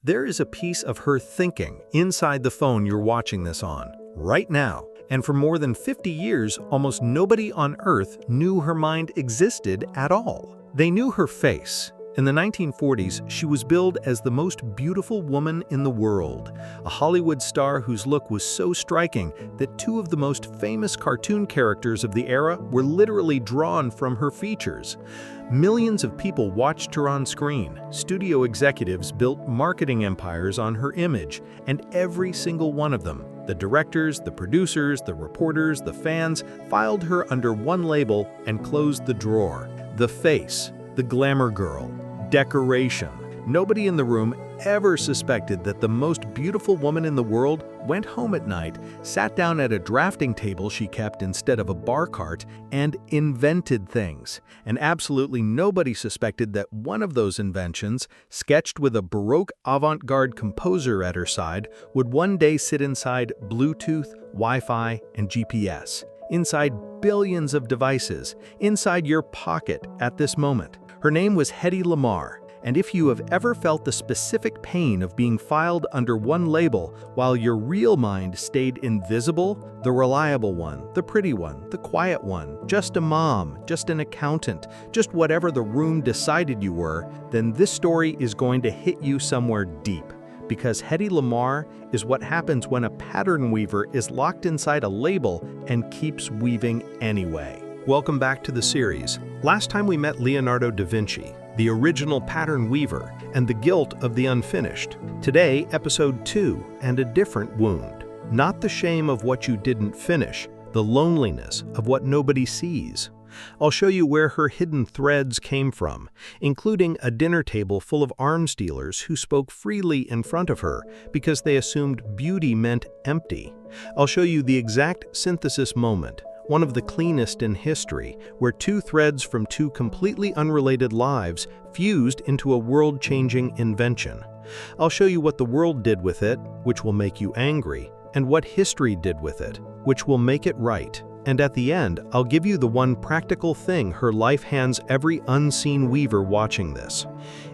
There is a piece of her thinking inside the phone you're watching this on, right now. And for more than 50 years, almost nobody on Earth knew her mind existed at all. They knew her face. In the 1940s, she was billed as the most beautiful woman in the world, a Hollywood star whose look was so striking that two of the most famous cartoon characters of the era were literally drawn from her features. Millions of people watched her on screen. Studio executives built marketing empires on her image, and every single one of them, the directors, the producers, the reporters, the fans, filed her under one label and closed the drawer. The face, the glamour girl, decoration. Nobody in the room ever suspected that the most beautiful woman in the world went home at night, sat down at a drafting table she kept instead of a bar cart, and invented things. And absolutely nobody suspected that one of those inventions, sketched with a Baroque avant-garde composer at her side, would one day sit inside Bluetooth, Wi-Fi, and GPS. Inside billions of devices, inside your pocket at this moment. Her name was Hedy Lamarr, and if you have ever felt the specific pain of being filed under one label while your real mind stayed invisible, the reliable one, the pretty one, the quiet one, just a mom, just an accountant, just whatever the room decided you were, then this story is going to hit you somewhere deep. Because Hedy Lamarr is what happens when a pattern weaver is locked inside a label and keeps weaving anyway. Welcome back to the series. Last time we met Leonardo da Vinci, the original pattern weaver, and the guilt of the unfinished. Today, episode 2, and a different wound. Not the shame of what you didn't finish, the loneliness of what nobody sees. I'll show you where her hidden threads came from, including a dinner table full of arms dealers who spoke freely in front of her because they assumed beauty meant empty. I'll show you the exact synthesis moment, one of the cleanest in history, where two threads from two completely unrelated lives fused into a world-changing invention. I'll show you what the world did with it, which will make you angry, and what history did with it, which will make it right. And at the end, I'll give you the one practical thing her life hands every unseen weaver watching this.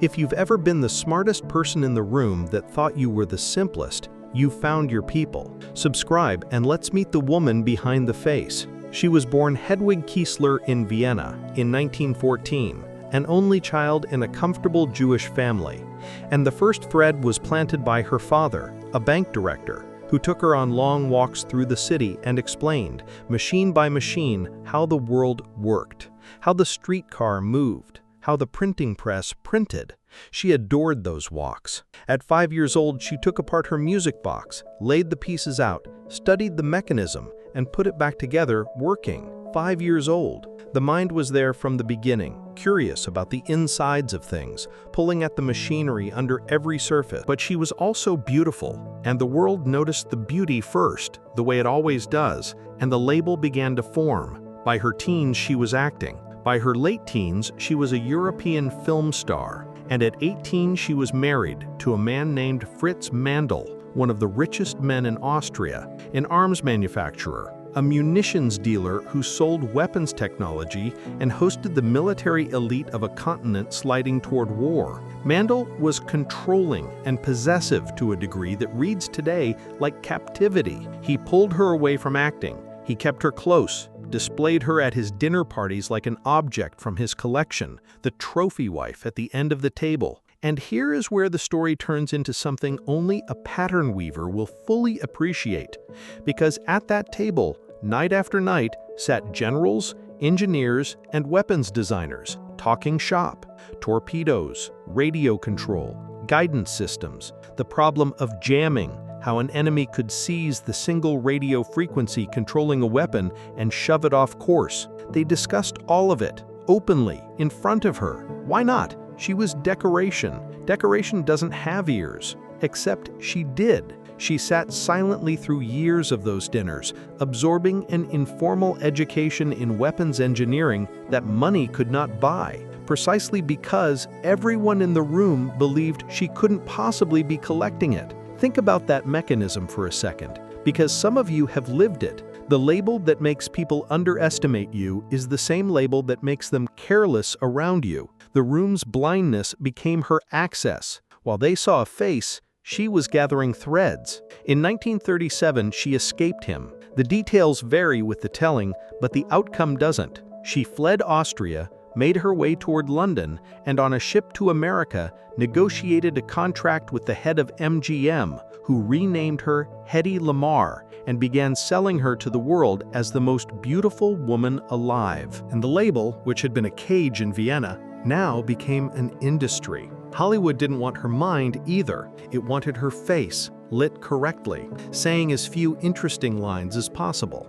If you've ever been the smartest person in the room that thought you were the simplest, you found your people. Subscribe and let's meet the woman behind the face. She was born Hedwig Kiesler in Vienna in 1914, an only child in a comfortable Jewish family. And the first thread was planted by her father, a bank director, who took her on long walks through the city and explained, machine by machine, how the world worked, how the streetcar moved, how the printing press printed. She adored those walks. At 5 years old, she took apart her music box, laid the pieces out, studied the mechanism, and put it back together, working. 5 years old. The mind was there from the beginning, curious about the insides of things, pulling at the machinery under every surface. But she was also beautiful, and the world noticed the beauty first, the way it always does, and the label began to form. By her teens, she was acting. By her late teens, she was a European film star. And at 18, she was married to a man named Fritz Mandl, one of the richest men in Austria, an arms manufacturer, a munitions dealer who sold weapons technology and hosted the military elite of a continent sliding toward war. Mandl was controlling and possessive to a degree that reads today like Captivity. He pulled her away from acting. He kept her close, displayed her at his dinner parties like an object from his collection, the trophy wife at the end of the table. And here is where the story turns into something only a pattern weaver will fully appreciate. Because at that table, night after night, sat generals, engineers, and weapons designers, talking shop, torpedoes, radio control, guidance systems, the problem of jamming, how an enemy could seize the single radio frequency controlling a weapon and shove it off course. They discussed all of it, openly, in front of her. Why not? She was decoration. Decoration doesn't have ears. Except she did. She sat silently through years of those dinners, absorbing an informal education in weapons engineering that money could not buy, precisely because everyone in the room believed she couldn't possibly be collecting it. Think about that mechanism for a second, because some of you have lived it. The label that makes people underestimate you is the same label that makes them careless around you. The room's blindness became her access. While they saw a face, she was gathering threads. In 1937, she escaped him. The details vary with the telling, but the outcome doesn't. She fled Austria, made her way toward London, and on a ship to America, negotiated a contract with the head of MGM, who renamed her Hedy Lamarr and began selling her to the world as the most beautiful woman alive. And the label, which had been a cage in Vienna, now became an industry. Hollywood didn't want her mind either. It wanted her face, lit correctly, saying as few interesting lines as possible.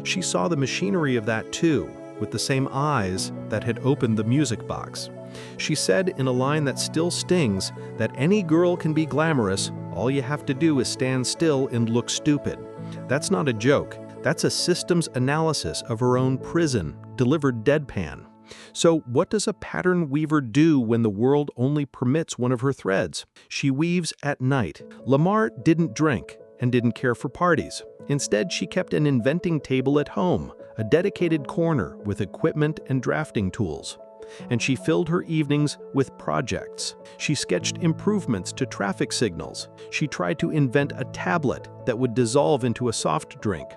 She saw the machinery of that too, with the same eyes that had opened the music box. She said in a line that still stings that any girl can be glamorous, all you have to do is stand still and look stupid. That's not a joke. That's a systems analysis of her own prison, delivered deadpan. So what does a pattern weaver do when the world only permits one of her threads? She weaves at night. Lamarr didn't drink and didn't care for parties. Instead, she kept an inventing table at home, a dedicated corner with equipment and drafting tools. And she filled her evenings with projects. She sketched improvements to traffic signals. She tried to invent a tablet that would dissolve into a soft drink.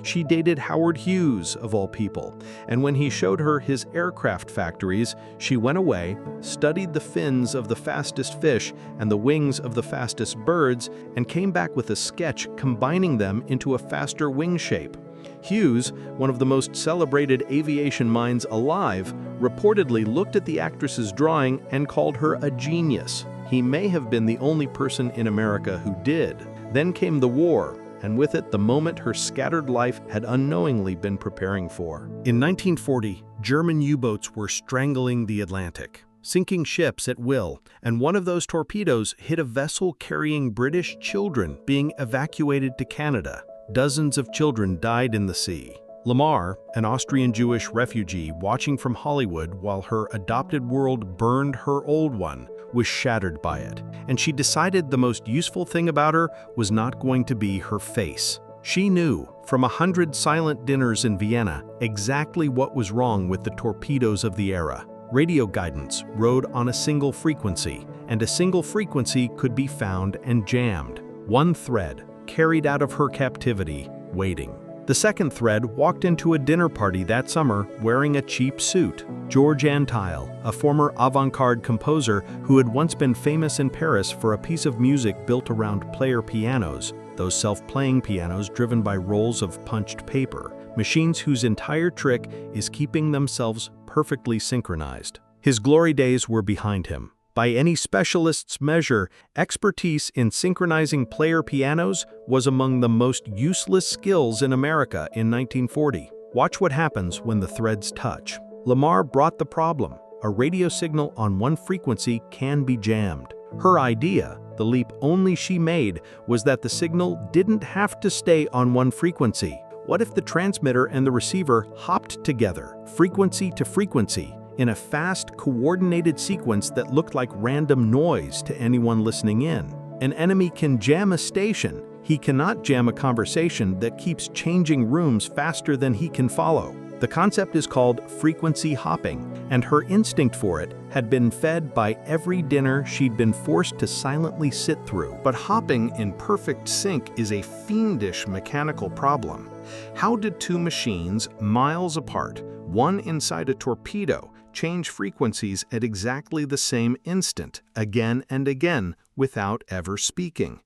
She dated Howard Hughes, of all people, and when he showed her his aircraft factories, she went away, studied the fins of the fastest fish and the wings of the fastest birds, and came back with a sketch combining them into a faster wing shape. Hughes, one of the most celebrated aviation minds alive, reportedly looked at the actress's drawing and called her a genius. He may have been the only person in America who did. Then came the war, and with it the moment her scattered life had unknowingly been preparing for. In 1940, German U-boats were strangling the Atlantic, sinking ships at will, and one of those torpedoes hit a vessel carrying British children being evacuated to Canada. Dozens of children died in the sea. Lamarr, an Austrian Jewish refugee watching from Hollywood while her adopted world burned her old one, was shattered by it, and she decided the most useful thing about her was not going to be her face. She knew, from 100 silent dinners in Vienna, exactly what was wrong with the torpedoes of the era. Radio guidance rode on a single frequency, and a single frequency could be found and jammed. One thread, carried out of her captivity, waiting. The second thread walked into a dinner party that summer wearing a cheap suit. George Antheil, a former avant-garde composer who had once been famous in Paris for a piece of music built around player pianos, those self-playing pianos driven by rolls of punched paper, machines whose entire trick is keeping themselves perfectly synchronized. His glory days were behind him. By any specialist's measure, expertise in synchronizing player pianos was among the most useless skills in America in 1940. Watch what happens when the threads touch. Lamarr brought the problem. A radio signal on one frequency can be jammed. Her idea, the leap only she made, was that the signal didn't have to stay on one frequency. What if the transmitter and the receiver hopped together, frequency to frequency, in a fast, coordinated sequence that looked like random noise to anyone listening in? An enemy can jam a station. He cannot jam a conversation that keeps changing rooms faster than he can follow. The concept is called frequency hopping, and her instinct for it had been fed by every dinner she'd been forced to silently sit through. But hopping in perfect sync is a fiendish mechanical problem. How did two machines, miles apart, one inside a torpedo, change frequencies at exactly the same instant, again and again, without ever speaking?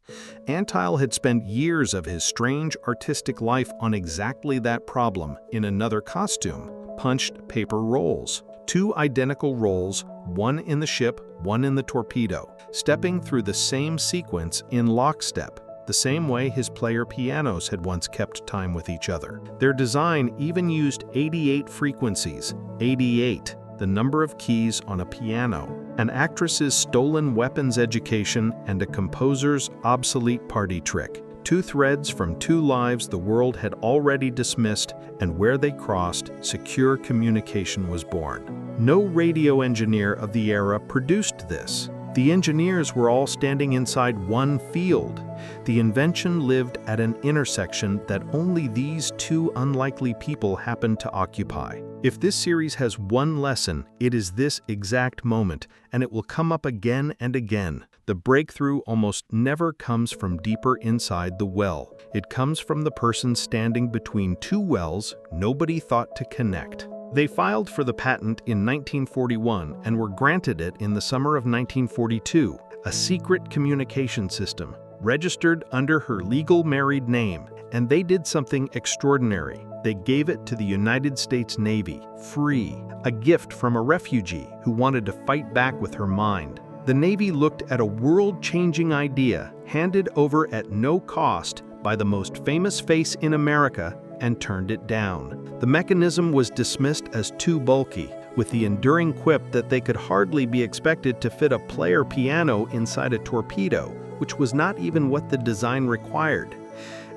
Antheil had spent years of his strange artistic life on exactly that problem in another costume, punched paper rolls. Two identical rolls, one in the ship, one in the torpedo, stepping through the same sequence in lockstep, the same way his player pianos had once kept time with each other. Their design even used 88 frequencies, 88, the number of keys on a piano, an actress's stolen weapons education, and a composer's obsolete party trick. Two threads from two lives the world had already dismissed, and where they crossed, secure communication was born. No radio engineer of the era produced this. The engineers were all standing inside one field. The invention lived at an intersection that only these two unlikely people happened to occupy. If this series has one lesson, it is this exact moment, and it will come up again and again. The breakthrough almost never comes from deeper inside the well. It comes from the person standing between two wells nobody thought to connect. They filed for the patent in 1941 and were granted it in the summer of 1942, a secret communication system, registered under her legal married name. And they did something extraordinary. They gave it to the United States Navy, free, a gift from a refugee who wanted to fight back with her mind. The Navy looked at a world-changing idea handed over at no cost by the most famous face in America and turned it down. The mechanism was dismissed as too bulky, with the enduring quip that they could hardly be expected to fit a player piano inside a torpedo, which was not even what the design required.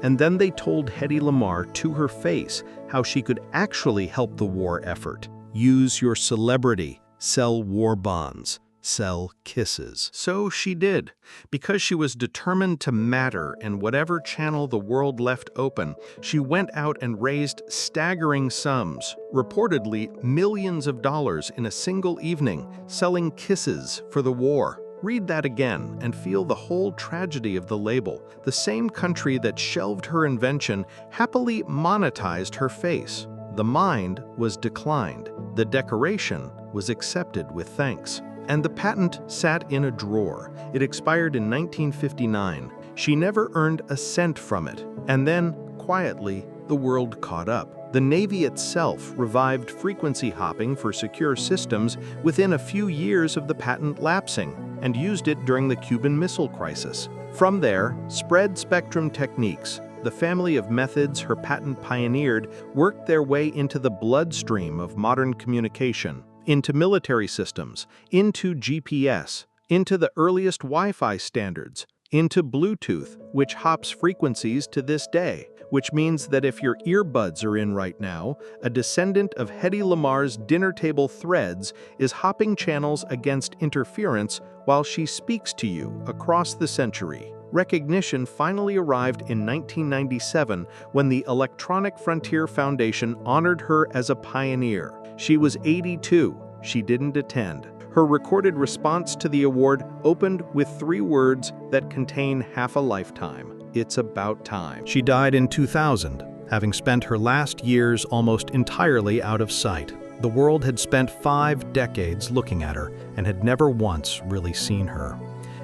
And then they told Hedy Lamarr to her face how she could actually help the war effort. Use your celebrity, sell war bonds, sell kisses. So she did, because she was determined to matter, and whatever channel the world left open, she went out and raised staggering sums, reportedly millions of dollars in a single evening, selling kisses for the war. Read that again and feel the whole tragedy of the label. The same country that shelved her invention happily monetized her face. The mind was declined. The decoration was accepted with thanks. And the patent sat in a drawer. It expired in 1959. She never earned a cent from it. And then, quietly, the world caught up. The Navy itself revived frequency hopping for secure systems within a few years of the patent lapsing, and used it during the Cuban Missile Crisis. From there, spread spectrum techniques, the family of methods her patent pioneered, worked their way into the bloodstream of modern communication, into military systems, into GPS, into the earliest Wi-Fi standards, into Bluetooth, which hops frequencies to this day, which means that if your earbuds are in right now, a descendant of Hedy Lamarr's dinner table threads is hopping channels against interference while she speaks to you across the century. Recognition finally arrived in 1997 when the Electronic Frontier Foundation honored her as a pioneer. She was 82. She didn't attend. Her recorded response to the award opened with 3 words that contain half a lifetime. It's about time. She died in 2000, having spent her last years almost entirely out of sight. The world had spent 5 decades looking at her and had never once really seen her.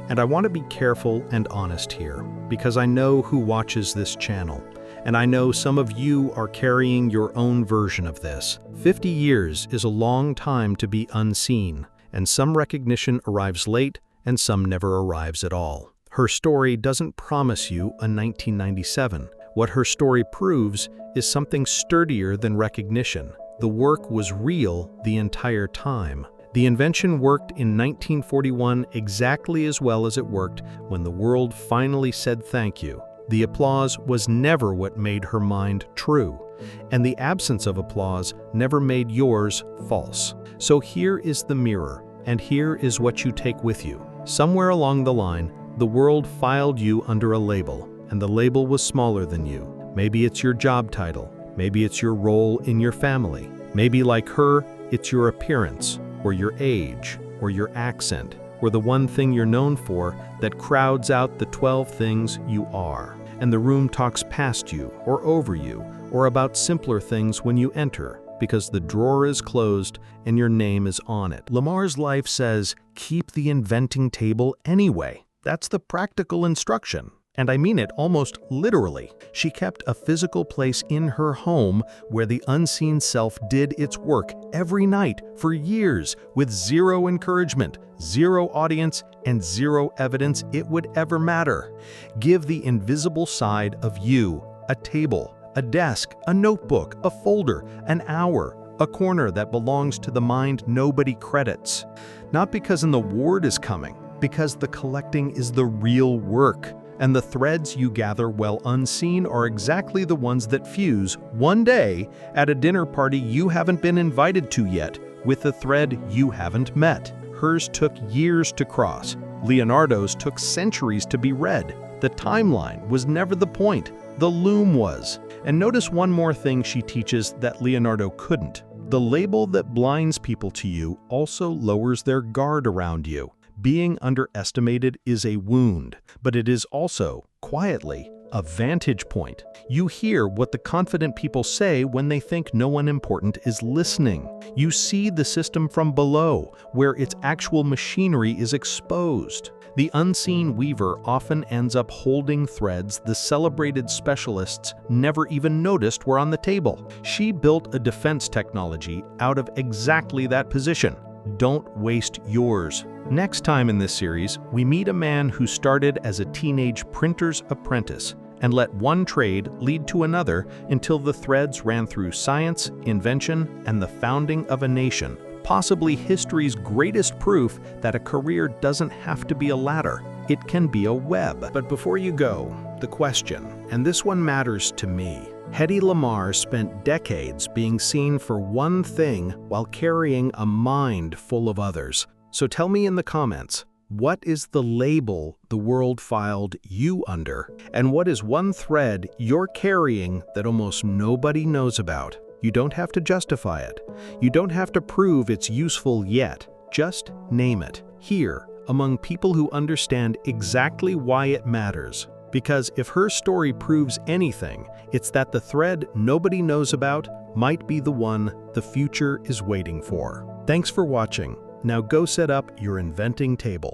And I want to be careful and honest here, because I know who watches this channel, and I know some of you are carrying your own version of this. 50 years is a long time to be unseen, and some recognition arrives late and some never arrives at all. Her story doesn't promise you a 1997. What her story proves is something sturdier than recognition. The work was real the entire time. The invention worked in 1941 exactly as well as it worked when the world finally said thank you. The applause was never what made her mind true, and the absence of applause never made yours false. So here is the mirror, and here is what you take with you. Somewhere along the line, the world filed you under a label, and the label was smaller than you. Maybe it's your job title, maybe it's your role in your family, maybe like her, it's your appearance, or your age, or your accent, or the one thing you're known for that crowds out the 12 things you are. And the room talks past you, or over you, or about simpler things when you enter, because the drawer is closed and your name is on it. Lamarr's life says, keep the inventing table anyway. That's the practical instruction. And I mean it almost literally. She kept a physical place in her home where the unseen self did its work every night for years with zero encouragement, zero audience, and zero evidence it would ever matter. Give the invisible side of you a table, a desk, a notebook, a folder, an hour, a corner that belongs to the mind nobody credits. Not because an award is coming, because the collecting is the real work. And the threads you gather while unseen are exactly the ones that fuse one day at a dinner party you haven't been invited to yet with a thread you haven't met. Hers took years to cross. Leonardo's took centuries to be read. The timeline was never the point. The loom was. And notice one more thing she teaches that Leonardo couldn't. The label that blinds people to you also lowers their guard around you. Being underestimated is a wound, but it is also, quietly, a vantage point. You hear what the confident people say when they think no one important is listening. You see the system from below, where its actual machinery is exposed. The unseen weaver often ends up holding threads the celebrated specialists never even noticed were on the table. She built a defense technology out of exactly that position. Don't waste yours. Next time in this series, we meet a man who started as a teenage printer's apprentice and let one trade lead to another until the threads ran through science, invention, and the founding of a nation. Possibly history's greatest proof that a career doesn't have to be a ladder. It can be a web. But before you go, the question, and this one matters to me. Hedy Lamarr spent decades being seen for one thing while carrying a mind full of others. So tell me in the comments, what is the label the world filed you under? And what is one thread you're carrying that almost nobody knows about? You don't have to justify it. You don't have to prove it's useful yet. Just name it. Here, among people who understand exactly why it matters. Because if her story proves anything, it's that the thread nobody knows about might be the one the future is waiting for. Thanks for watching. Now go set up your inventing table.